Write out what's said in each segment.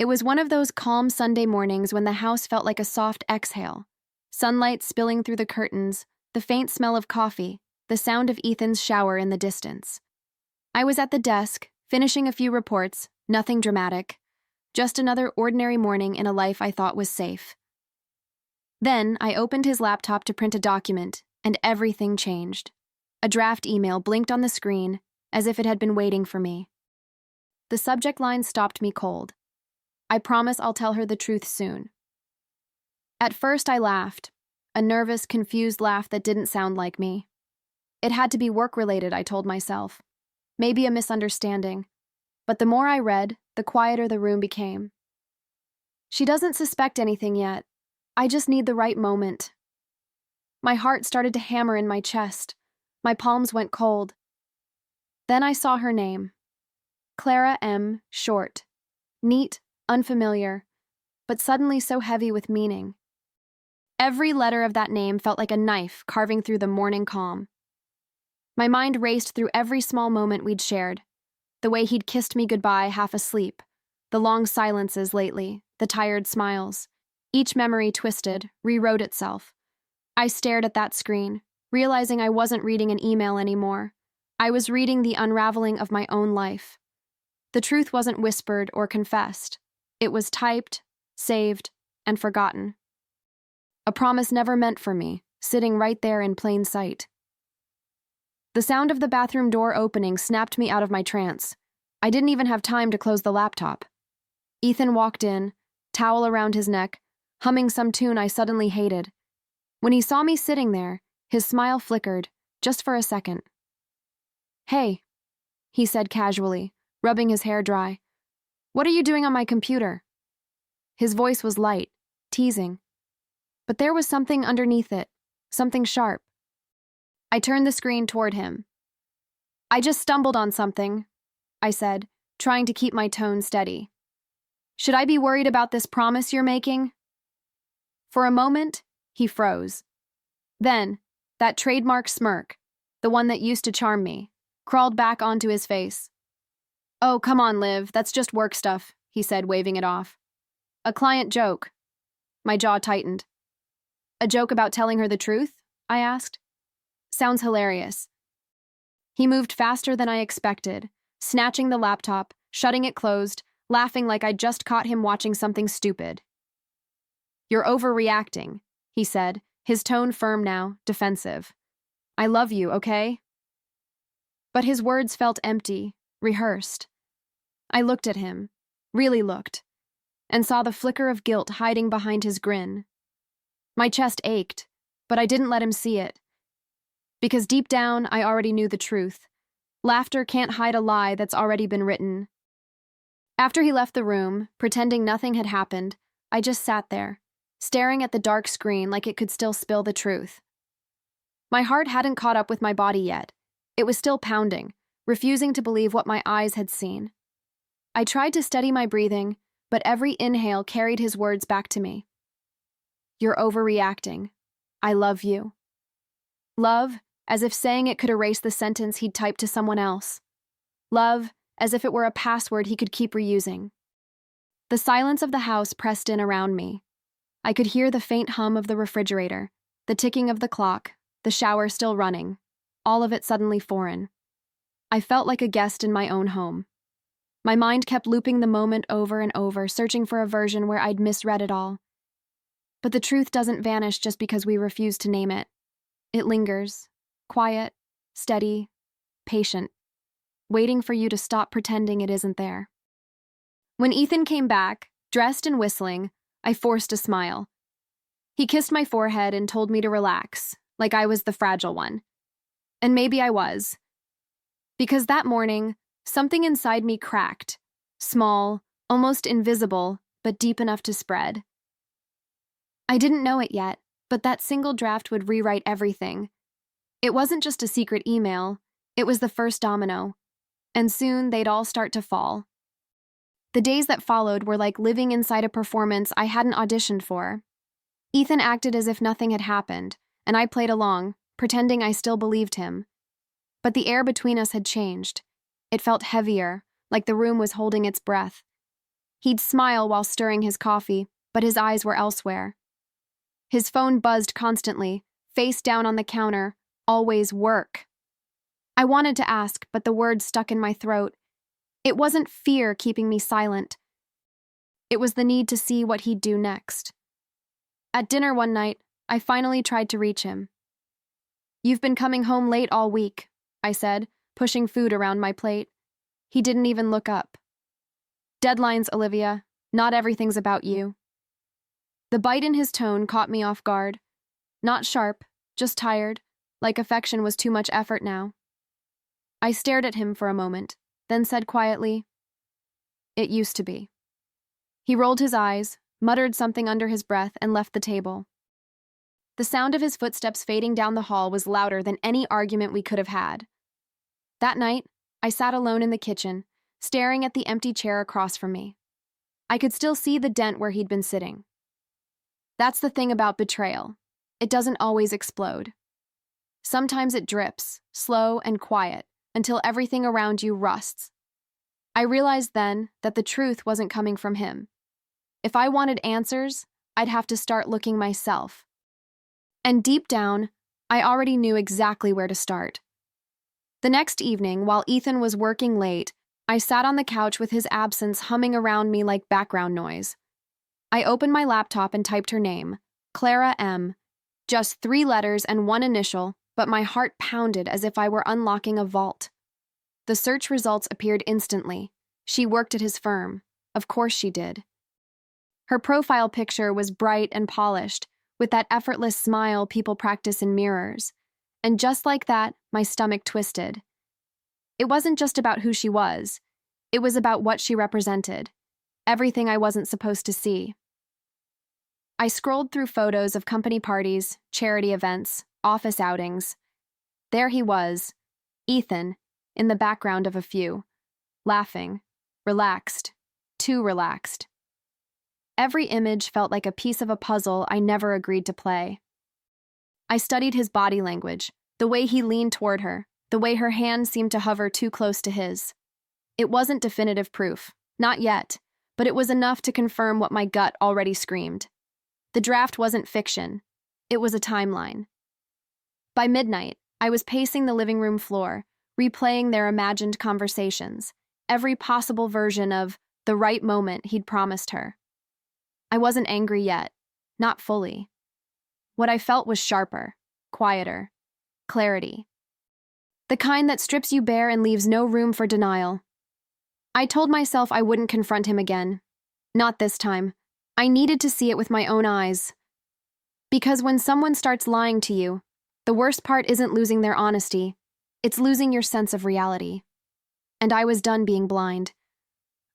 It was one of those calm Sunday mornings when the house felt like a soft exhale. Sunlight spilling through the curtains, the faint smell of coffee, the sound of Ethan's shower in the distance. I was at the desk, finishing a few reports, nothing dramatic. Just another ordinary morning in a life I thought was safe. Then, I opened his laptop to print a document, and everything changed. A draft email blinked on the screen, as if it had been waiting for me. The subject line stopped me cold. I promise I'll tell her the truth soon. At first I laughed, a nervous, confused laugh that didn't sound like me. It had to be work-related, I told myself. Maybe a misunderstanding. But the more I read, the quieter the room became. She doesn't suspect anything yet. I just need the right moment. My heart started to hammer in my chest. My palms went cold. Then I saw her name. Clara M, short. Neat, unfamiliar, but suddenly so heavy with meaning. Every letter of that name felt like a knife carving through the morning calm. My mind raced through every small moment we'd shared. The way he'd kissed me goodbye half asleep, the long silences lately, the tired smiles. Each memory twisted, rewrote itself. I stared at that screen, realizing I wasn't reading an email anymore. I was reading the unraveling of my own life. The truth wasn't whispered or confessed. It was typed, saved, and forgotten. A promise never meant for me, sitting right there in plain sight. The sound of the bathroom door opening snapped me out of my trance. I didn't even have time to close the laptop. Ethan walked in, towel around his neck, humming some tune I suddenly hated. When he saw me sitting there, his smile flickered, just for a second. "Hey," he said casually, rubbing his hair dry. "What are you doing on my computer?" His voice was light, teasing. But there was something underneath it, something sharp. I turned the screen toward him. "I just stumbled on something," I said, trying to keep my tone steady. "Should I be worried about this promise you're making?" For a moment, he froze. Then, that trademark smirk, the one that used to charm me, crawled back onto his face. "Oh, come on, Liv, that's just work stuff," he said, waving it off. "A client joke." My jaw tightened. "A joke about telling her the truth?" I asked. "Sounds hilarious." He moved faster than I expected, snatching the laptop, shutting it closed, laughing like I'd just caught him watching something stupid. "You're overreacting," he said, his tone firm now, defensive. "I love you, okay?" But his words felt empty, rehearsed. I looked at him, really looked, and saw the flicker of guilt hiding behind his grin. My chest ached, but I didn't let him see it. Because deep down, I already knew the truth. Laughter can't hide a lie that's already been written. After he left the room, pretending nothing had happened, I just sat there, staring at the dark screen like it could still spill the truth. My heart hadn't caught up with my body yet. It was still pounding, refusing to believe what my eyes had seen. I tried to steady my breathing, but every inhale carried his words back to me. "You're overreacting. I love you." Love, as if saying it could erase the sentence he'd typed to someone else. Love, as if it were a password he could keep reusing. The silence of the house pressed in around me. I could hear the faint hum of the refrigerator, the ticking of the clock, the shower still running, all of it suddenly foreign. I felt like a guest in my own home. My mind kept looping the moment over and over, searching for a version where I'd misread it all. But the truth doesn't vanish just because we refuse to name it. It lingers, quiet, steady, patient, waiting for you to stop pretending it isn't there. When Ethan came back, dressed and whistling, I forced a smile. He kissed my forehead and told me to relax, like I was the fragile one. And maybe I was. Because that morning, something inside me cracked, small, almost invisible, but deep enough to spread. I didn't know it yet, but that single draft would rewrite everything. It wasn't just a secret email, it was the first domino, and soon they'd all start to fall. The days that followed were like living inside a performance I hadn't auditioned for. Ethan acted as if nothing had happened, and I played along, pretending I still believed him. But the air between us had changed. It felt heavier, like the room was holding its breath. He'd smile while stirring his coffee, but his eyes were elsewhere. His phone buzzed constantly, face down on the counter, always work. I wanted to ask, but the words stuck in my throat. It wasn't fear keeping me silent. It was the need to see what he'd do next. At dinner one night, I finally tried to reach him. "You've been coming home late all week," I said, pushing food around my plate. He didn't even look up. "Deadlines, Olivia. Not everything's about you." The bite in his tone caught me off guard. Not sharp, just tired, like affection was too much effort now. I stared at him for a moment, then said quietly, "It used to be." He rolled his eyes, muttered something under his breath, and left the table. The sound of his footsteps fading down the hall was louder than any argument we could have had. That night, I sat alone in the kitchen, staring at the empty chair across from me. I could still see the dent where he'd been sitting. That's the thing about betrayal. It doesn't always explode. Sometimes it drips, slow and quiet, until everything around you rusts. I realized then that the truth wasn't coming from him. If I wanted answers, I'd have to start looking myself. And deep down, I already knew exactly where to start. The next evening, while Ethan was working late, I sat on the couch with his absence humming around me like background noise. I opened my laptop and typed her name, Clara M. Just 3 letters and 1 initial, but my heart pounded as if I were unlocking a vault. The search results appeared instantly. She worked at his firm. Of course she did. Her profile picture was bright and polished, with that effortless smile people practice in mirrors. And just like that, my stomach twisted. It wasn't just about who she was. It was about what she represented. Everything I wasn't supposed to see. I scrolled through photos of company parties, charity events, office outings. There he was, Ethan, in the background of a few, laughing, relaxed, too relaxed. Every image felt like a piece of a puzzle I never agreed to play. I studied his body language, the way he leaned toward her, the way her hand seemed to hover too close to his. It wasn't definitive proof, not yet, but it was enough to confirm what my gut already screamed. The draft wasn't fiction. It was a timeline. By midnight, I was pacing the living room floor, replaying their imagined conversations, every possible version of the right moment he'd promised her. I wasn't angry yet, not fully. What I felt was sharper, quieter, clarity. The kind that strips you bare and leaves no room for denial. I told myself I wouldn't confront him again. Not this time. I needed to see it with my own eyes. Because when someone starts lying to you, the worst part isn't losing their honesty, it's losing your sense of reality. And I was done being blind.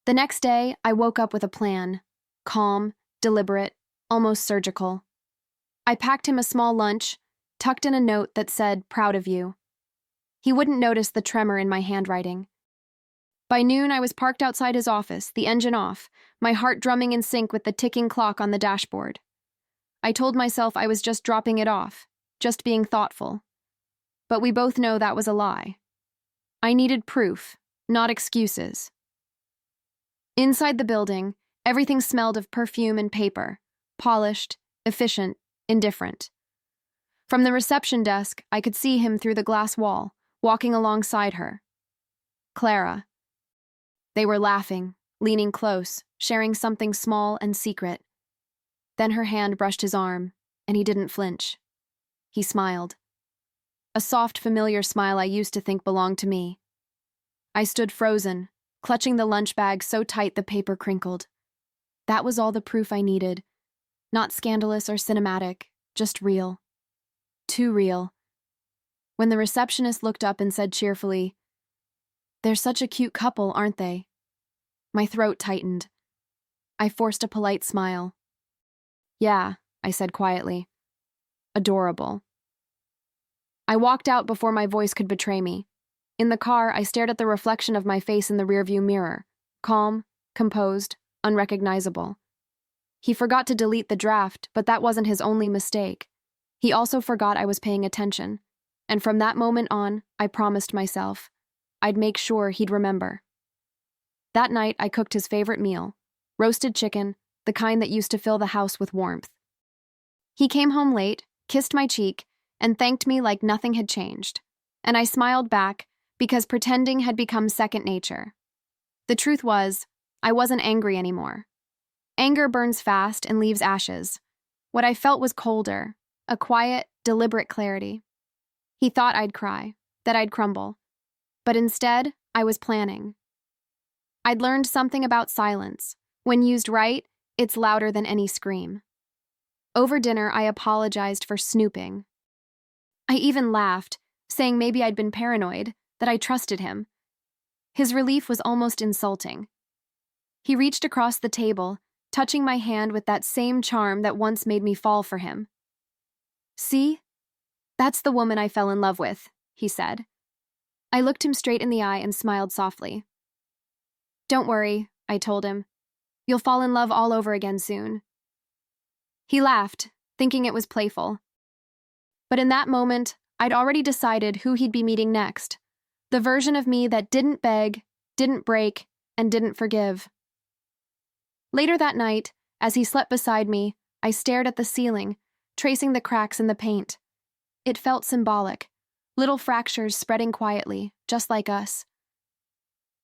The next day, I woke up with a plan. Calm, deliberate, almost surgical. I packed him a small lunch, tucked in a note that said, "Proud of you." He wouldn't notice the tremor in my handwriting. By noon, I was parked outside his office, the engine off, my heart drumming in sync with the ticking clock on the dashboard. I told myself I was just dropping it off, just being thoughtful. But we both know that was a lie. I needed proof, not excuses. Inside the building, everything smelled of perfume and paper, polished, efficient, indifferent. From the reception desk, I could see him through the glass wall, walking alongside her. Clara. They were laughing, leaning close, sharing something small and secret. Then her hand brushed his arm, and he didn't flinch. He smiled. A soft, familiar smile I used to think belonged to me. I stood frozen, clutching the lunch bag so tight the paper crinkled. That was all the proof I needed. Not scandalous or cinematic, just real. Too real. When the receptionist looked up and said cheerfully, "They're such a cute couple, aren't they?" My throat tightened. I forced a polite smile. "Yeah," I said quietly. "Adorable." I walked out before my voice could betray me. In the car, I stared at the reflection of my face in the rearview mirror, calm, composed, unrecognizable. He forgot to delete the draft, but that wasn't his only mistake. He also forgot I was paying attention, and from that moment on, I promised myself I'd make sure he'd remember. That night, I cooked his favorite meal, roasted chicken, the kind that used to fill the house with warmth. He came home late, kissed my cheek, and thanked me like nothing had changed. And I smiled back because pretending had become second nature. The truth was, I wasn't angry anymore. Anger burns fast and leaves ashes. What I felt was colder, a quiet, deliberate clarity. He thought I'd cry, that I'd crumble. But instead, I was planning. I'd learned something about silence. When used right, it's louder than any scream. Over dinner, I apologized for snooping. I even laughed, saying maybe I'd been paranoid, that I trusted him. His relief was almost insulting. He reached across the table, touching my hand with that same charm that once made me fall for him. "See? That's the woman I fell in love with," he said. I looked him straight in the eye and smiled softly. "Don't worry," I told him. "You'll fall in love all over again soon." He laughed, thinking it was playful. But in that moment, I'd already decided who he'd be meeting next. The version of me that didn't beg, didn't break, and didn't forgive. Later that night, as he slept beside me, I stared at the ceiling, tracing the cracks in the paint. It felt symbolic, little fractures spreading quietly, just like us.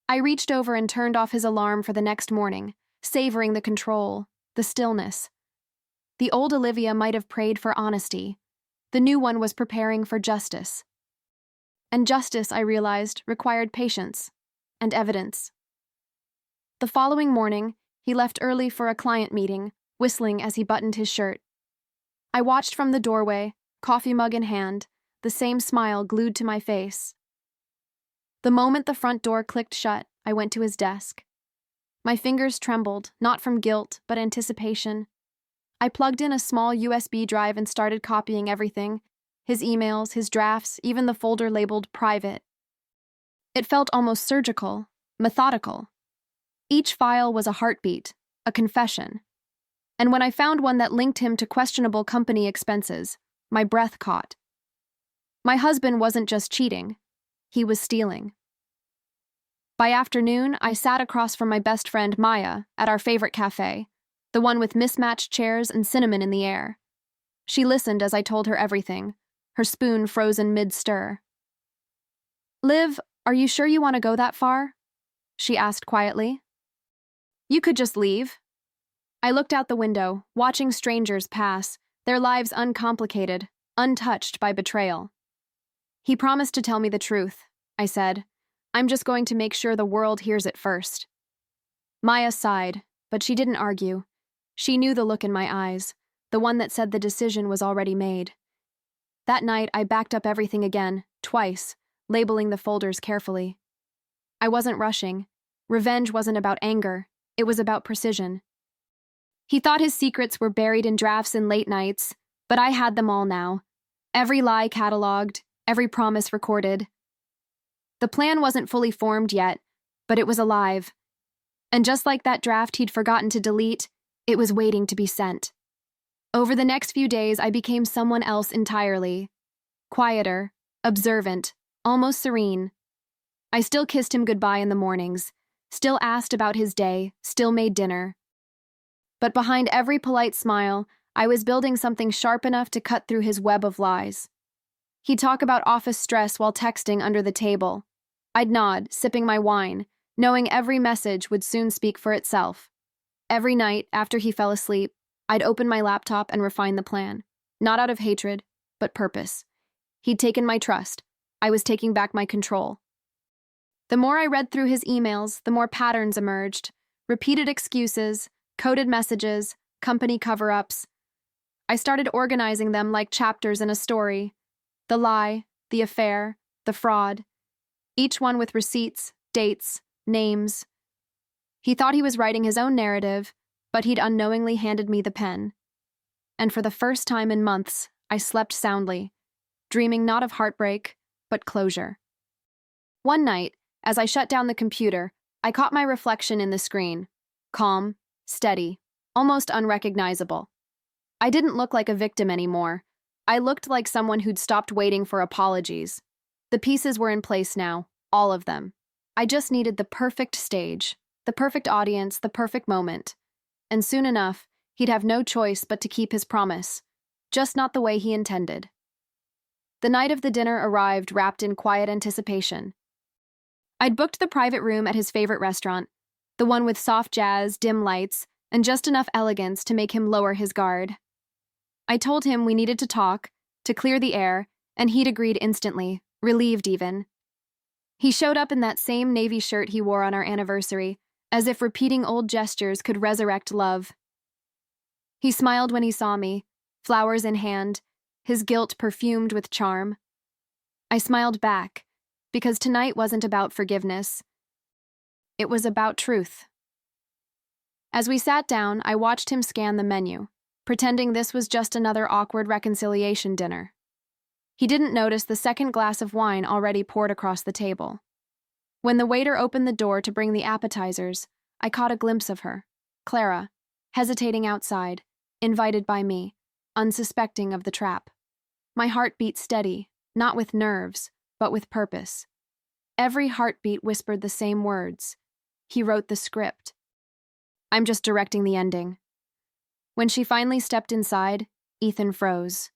I reached over and turned off his alarm for the next morning, savoring the control, the stillness. The old Olivia might have prayed for honesty. The new one was preparing for justice. And justice, I realized, required patience and evidence. The following morning, he left early for a client meeting, whistling as he buttoned his shirt. I watched from the doorway, coffee mug in hand, the same smile glued to my face. The moment the front door clicked shut, I went to his desk. My fingers trembled, not from guilt, but anticipation. I plugged in a small USB drive and started copying everything, his emails, his drafts, even the folder labeled private. It felt almost surgical, methodical. Each file was a heartbeat, a confession. And when I found one that linked him to questionable company expenses, my breath caught. My husband wasn't just cheating, he was stealing. By afternoon, I sat across from my best friend Maya at our favorite cafe, the one with mismatched chairs and cinnamon in the air. She listened as I told her everything, her spoon frozen mid-stir. "Liv, are you sure you want to go that far?" she asked quietly. "You could just leave." I looked out the window, watching strangers pass, their lives uncomplicated, untouched by betrayal. "He promised to tell me the truth," I said. "I'm just going to make sure the world hears it first." Maya sighed, but she didn't argue. She knew the look in my eyes, the one that said the decision was already made. That night, I backed up everything again, twice, labeling the folders carefully. I wasn't rushing. Revenge wasn't about anger. It was about precision. He thought his secrets were buried in drafts and late nights, but I had them all now. Every lie cataloged, every promise recorded. The plan wasn't fully formed yet, but it was alive. And just like that draft he'd forgotten to delete, it was waiting to be sent. Over the next few days, I became someone else entirely. Quieter, observant, almost serene. I still kissed him goodbye in the mornings, still asked about his day, still made dinner. But behind every polite smile, I was building something sharp enough to cut through his web of lies. He'd talk about office stress while texting under the table. I'd nod, sipping my wine, knowing every message would soon speak for itself. Every night, after he fell asleep, I'd open my laptop and refine the plan, not out of hatred, but purpose. He'd taken my trust. I was taking back my control. The more I read through his emails, the more patterns emerged. Repeated excuses, coded messages, company cover-ups. I started organizing them like chapters in a story. The lie, the affair, the fraud. Each one with receipts, dates, names. He thought he was writing his own narrative, but he'd unknowingly handed me the pen. And for the first time in months, I slept soundly, dreaming not of heartbreak, but closure. One night, as I shut down the computer, I caught my reflection in the screen. Calm, steady, almost unrecognizable. I didn't look like a victim anymore. I looked like someone who'd stopped waiting for apologies. The pieces were in place now, all of them. I just needed the perfect stage, the perfect audience, the perfect moment. and soon enough, he'd have no choice but to keep his promise, just not the way he intended. The night of the dinner arrived wrapped in quiet anticipation. I'd booked the private room at his favorite restaurant, the one with soft jazz, dim lights, and just enough elegance to make him lower his guard. I told him we needed to talk, to clear the air, and he'd agreed instantly, relieved even. He showed up in that same navy shirt he wore on our anniversary, as if repeating old gestures could resurrect love. He smiled when he saw me, flowers in hand, his guilt perfumed with charm. I smiled back, because tonight wasn't about forgiveness. It was about truth. As we sat down, I watched him scan the menu, pretending this was just another awkward reconciliation dinner. He didn't notice the second glass of wine already poured across the table. When the waiter opened the door to bring the appetizers, I caught a glimpse of her, Clara, hesitating outside, invited by me, unsuspecting of the trap. My heart beat steady, not with nerves, but with purpose. Every heartbeat whispered the same words. He wrote the script. I'm just directing the ending. When she finally stepped inside, Ethan froze.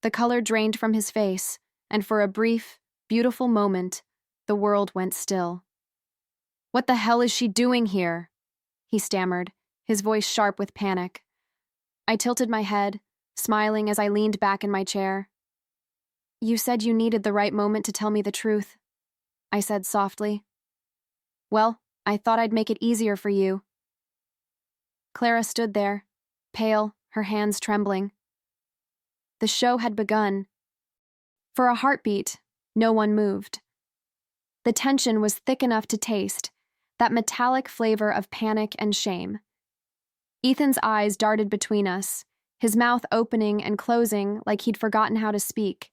The color drained from his face, and for a brief, beautiful moment, the world went still. What the hell is she doing here? He stammered, his voice sharp with panic. I tilted my head, smiling as I leaned back in my chair. You said you needed the right moment to tell me the truth, I said softly. Well, I thought I'd make it easier for you. Clara stood there, pale, her hands trembling. The show had begun. For a heartbeat, no one moved. The tension was thick enough to taste, that metallic flavor of panic and shame. Ethan's eyes darted between us, his mouth opening and closing like he'd forgotten how to speak.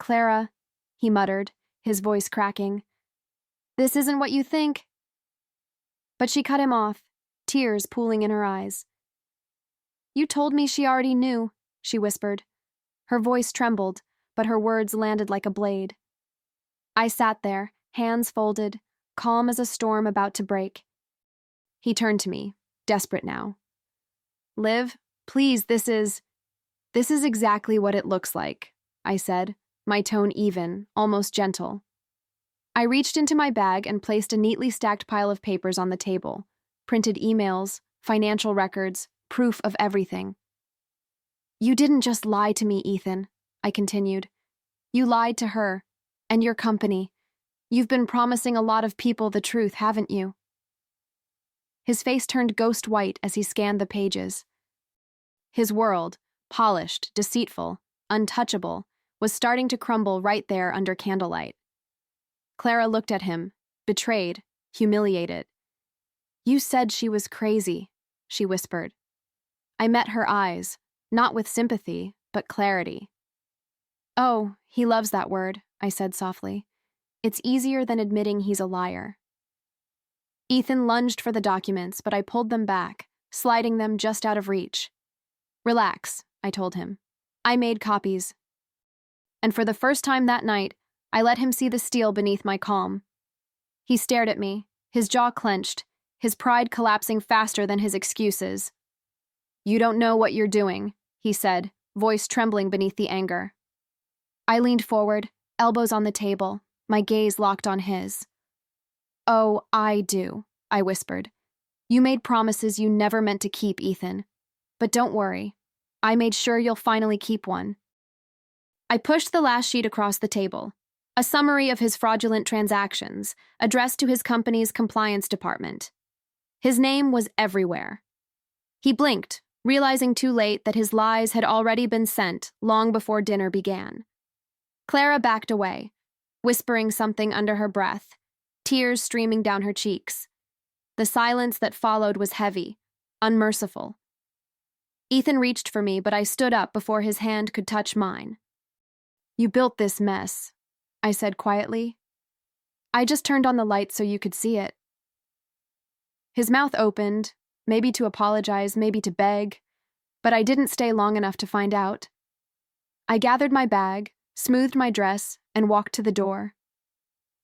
Clara, he muttered, his voice cracking. This isn't what you think. But she cut him off, tears pooling in her eyes. You told me she already knew, she whispered. Her voice trembled, but her words landed like a blade. I sat there, hands folded, calm as a storm about to break. He turned to me, desperate now. Liv, please, this is exactly what it looks like, I said, my tone even, almost gentle. I reached into my bag and placed a neatly stacked pile of papers on the table, printed emails, financial records, proof of everything. You didn't just lie to me, Ethan, I continued. You lied to her, and your company. You've been promising a lot of people the truth, haven't you? His face turned ghost white as he scanned the pages. His world, polished, deceitful, untouchable, was starting to crumble right there under candlelight. Clara looked at him, betrayed, humiliated. You said she was crazy, she whispered. I met her eyes, not with sympathy, but clarity. Oh, he loves that word, I said softly. It's easier than admitting he's a liar. Ethan lunged for the documents, but I pulled them back, sliding them just out of reach. Relax, I told him. I made copies. And for the first time that night, I let him see the steel beneath my calm. He stared at me, his jaw clenched, his pride collapsing faster than his excuses. You don't know what you're doing, he said, voice trembling beneath the anger. I leaned forward, elbows on the table, my gaze locked on his. Oh, I do, I whispered. You made promises you never meant to keep, Ethan. But don't worry. I made sure you'll finally keep one. I pushed the last sheet across the table, a summary of his fraudulent transactions, addressed to his company's compliance department. His name was everywhere. He blinked, realizing too late that his lies had already been sent long before dinner began. Clara backed away, whispering something under her breath, tears streaming down her cheeks. The silence that followed was heavy, unmerciful. Ethan reached for me, but I stood up before his hand could touch mine. You built this mess, I said quietly. I just turned on the light so you could see it. His mouth opened, maybe to apologize, maybe to beg, but I didn't stay long enough to find out. I gathered my bag, smoothed my dress, and walked to the door.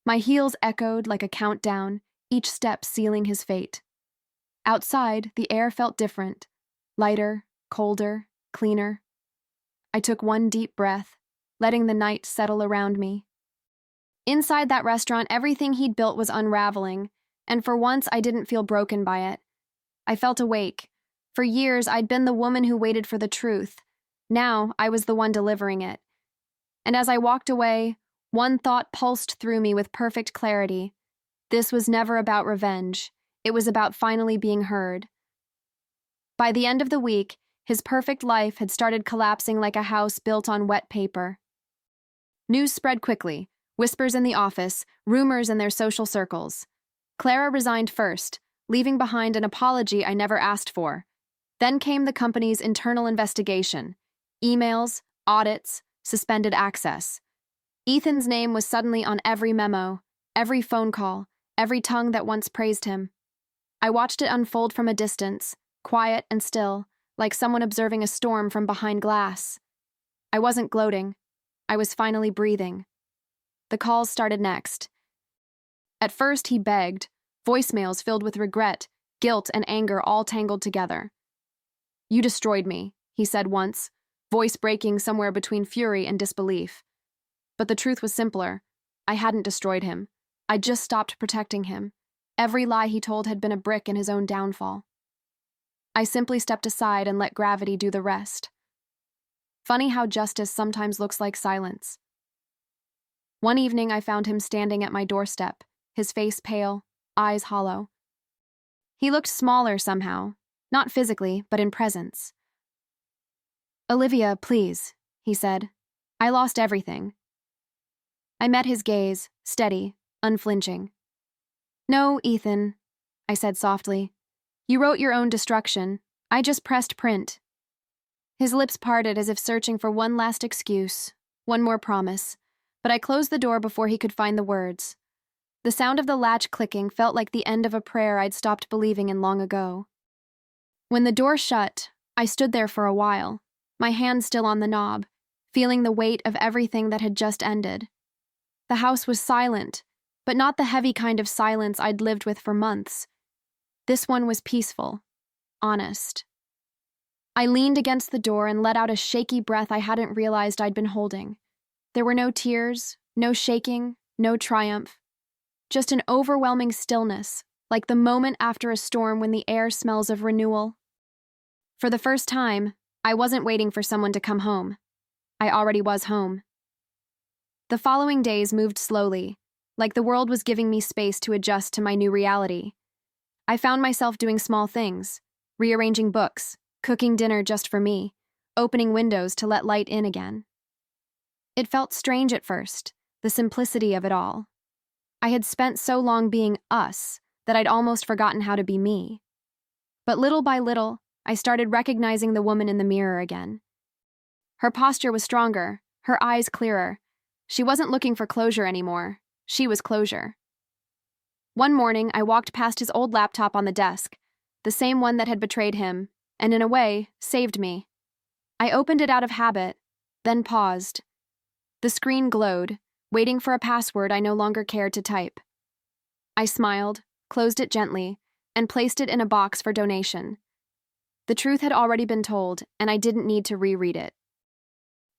My heels echoed like a countdown, each step sealing his fate. Outside, the air felt different. Lighter, colder, cleaner. I took one deep breath, letting the night settle around me. Inside that restaurant, everything he'd built was unraveling, and for once I didn't feel broken by it. I felt awake. For years, I'd been the woman who waited for the truth. Now, I was the one delivering it. And as I walked away, one thought pulsed through me with perfect clarity. This was never about revenge. It was about finally being heard. By the end of the week, his perfect life had started collapsing like a house built on wet paper. News spread quickly, whispers in the office, rumors in their social circles. Clara resigned first, leaving behind an apology I never asked for. Then came the company's internal investigation. Emails, audits, suspended access. Ethan's name was suddenly on every memo, every phone call, every tongue that once praised him. I watched it unfold from a distance, quiet and still, like someone observing a storm from behind glass. I wasn't gloating. I was finally breathing. The calls started next. At first, he begged, voicemails filled with regret, guilt, and anger all tangled together. "You destroyed me," he said once, voice breaking somewhere between fury and disbelief. But the truth was simpler. I hadn't destroyed him. I'd just stopped protecting him. Every lie he told had been a brick in his own downfall. I simply stepped aside and let gravity do the rest. Funny how justice sometimes looks like silence. One evening, I found him standing at my doorstep, his face pale, eyes hollow. He looked smaller somehow, not physically, but in presence. "Olivia, please," he said. "I lost everything." I met his gaze, steady, unflinching. "No, Ethan," I said softly. "You wrote your own destruction. I just pressed print." His lips parted as if searching for one last excuse, one more promise, but I closed the door before he could find the words. The sound of the latch clicking felt like the end of a prayer I'd stopped believing in long ago. When the door shut, I stood there for a while, my hand still on the knob, feeling the weight of everything that had just ended. The house was silent, but not the heavy kind of silence I'd lived with for months. This one was peaceful, honest. I leaned against the door and let out a shaky breath I hadn't realized I'd been holding. There were no tears, no shaking, no triumph. Just an overwhelming stillness, like the moment after a storm when the air smells of renewal. For the first time, I wasn't waiting for someone to come home. I already was home. The following days moved slowly, like the world was giving me space to adjust to my new reality. I found myself doing small things, rearranging books, cooking dinner just for me, opening windows to let light in again. It felt strange at first, the simplicity of it all. I had spent so long being us that I'd almost forgotten how to be me. But little by little, I started recognizing the woman in the mirror again. Her posture was stronger, her eyes clearer. She wasn't looking for closure anymore. She was closure. One morning, I walked past his old laptop on the desk, the same one that had betrayed him, and in a way, saved me. I opened it out of habit, then paused. The screen glowed, waiting for a password I no longer cared to type. I smiled, closed it gently, and placed it in a box for donation. The truth had already been told, and I didn't need to reread it.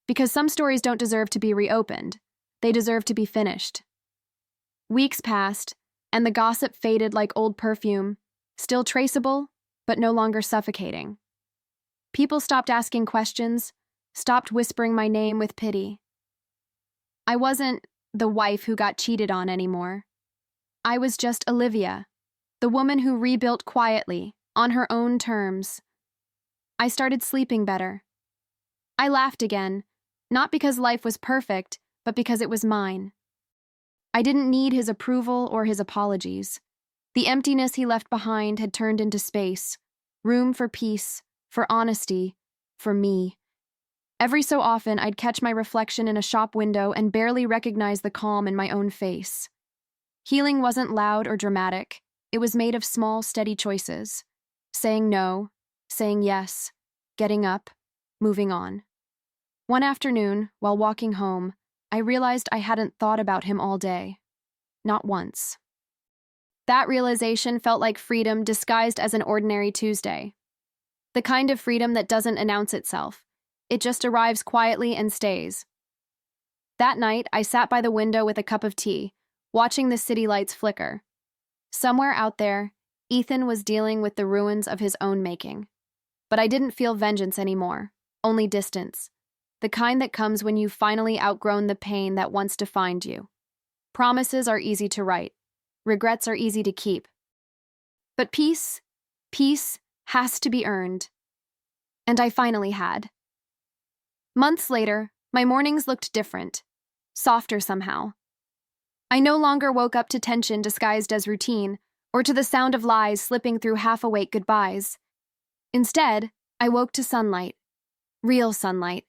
Because some stories don't deserve to be reopened, they deserve to be finished. Weeks passed, and the gossip faded like old perfume, still traceable, but no longer suffocating. People stopped asking questions, stopped whispering my name with pity. I wasn't the wife who got cheated on anymore. I was just Olivia, the woman who rebuilt quietly, on her own terms. I started sleeping better. I laughed again, not because life was perfect, but because it was mine. I didn't need his approval or his apologies. The emptiness he left behind had turned into space, room for peace, for honesty, for me. Every so often, I'd catch my reflection in a shop window and barely recognize the calm in my own face. Healing wasn't loud or dramatic. It was made of small, steady choices. Saying no, saying yes, getting up, moving on. One afternoon, while walking home, I realized I hadn't thought about him all day. Not once. That realization felt like freedom disguised as an ordinary Tuesday. The kind of freedom that doesn't announce itself. It just arrives quietly and stays. That night, I sat by the window with a cup of tea, watching the city lights flicker. Somewhere out there, Ethan was dealing with the ruins of his own making. But I didn't feel vengeance anymore, only distance. The kind that comes when you've finally outgrown the pain that once defined you. Promises are easy to write. Regrets are easy to keep. But peace has to be earned. And I finally had. Months later, my mornings looked different, softer somehow. I no longer woke up to tension disguised as routine, or to the sound of lies slipping through half-awake goodbyes. Instead, I woke to sunlight. Real sunlight.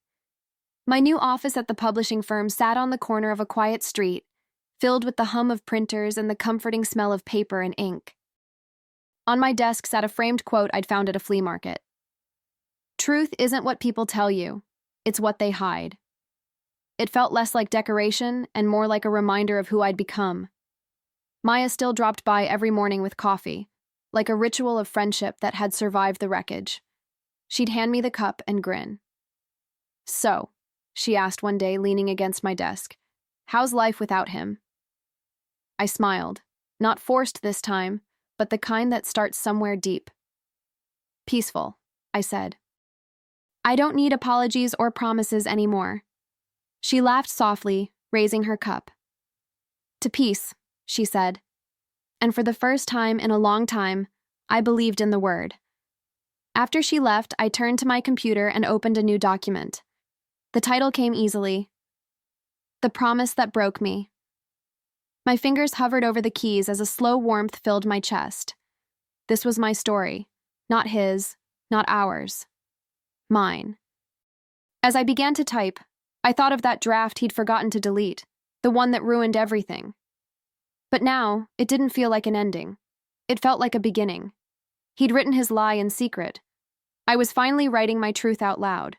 My new office at the publishing firm sat on the corner of a quiet street, filled with the hum of printers and the comforting smell of paper and ink. On my desk sat a framed quote I'd found at a flea market. "Truth isn't what people tell you, it's what they hide." It felt less like decoration and more like a reminder of who I'd become. Maya still dropped by every morning with coffee, like a ritual of friendship that had survived the wreckage. She'd hand me the cup and grin. "So," she asked one day, leaning against my desk, "how's life without him?" I smiled, not forced this time, but the kind that starts somewhere deep. "Peaceful," I said. "I don't need apologies or promises anymore." She laughed softly, raising her cup. "To peace," she said. And for the first time in a long time, I believed in the word. After she left, I turned to my computer and opened a new document. The title came easily. "The Promise That Broke Me." My fingers hovered over the keys as a slow warmth filled my chest. This was my story, not his, not ours. Mine. As I began to type, I thought of that draft he'd forgotten to delete, the one that ruined everything. But now, it didn't feel like an ending. It felt like a beginning. He'd written his lie in secret. I was finally writing my truth out loud.